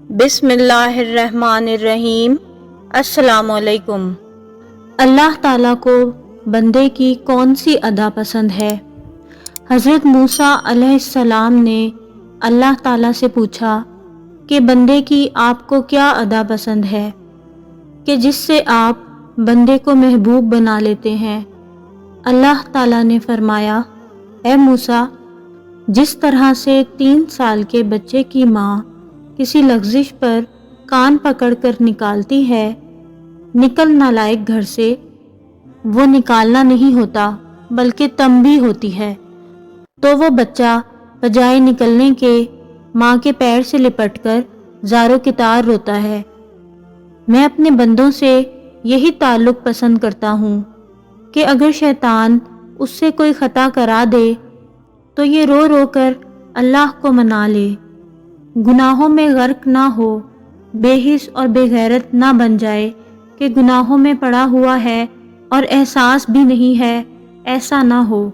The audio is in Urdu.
بسم اللہ الرحمن الرحیم۔ السلام علیکم۔ اللہ تعالیٰ کو بندے کی کون سی ادا پسند ہے؟ حضرت موسیٰ علیہ السلام نے اللہ تعالیٰ سے پوچھا کہ بندے کی آپ کو کیا ادا پسند ہے کہ جس سے آپ بندے کو محبوب بنا لیتے ہیں؟ اللہ تعالیٰ نے فرمایا، اے موسیٰ، جس طرح سے 3 سال کے بچے کی ماں کسی لغزش پر کان پکڑ کر نکالتی ہے، نکل نالائق گھر سے، وہ نکالنا نہیں ہوتا بلکہ تنبیہ ہوتی ہے، تو وہ بچہ بجائے نکلنے کے ماں کے پیر سے لپٹ کر زار و کتار روتا ہے۔ میں اپنے بندوں سے یہی تعلق پسند کرتا ہوں کہ اگر شیطان اس سے کوئی خطا کرا دے تو یہ رو رو کر اللہ کو منا لے، گناہوں میں غرق نہ ہو، بے حس اور بے غیرت نہ بن جائے کہ گناہوں میں پڑا ہوا ہے اور احساس بھی نہیں ہے، ایسا نہ ہو۔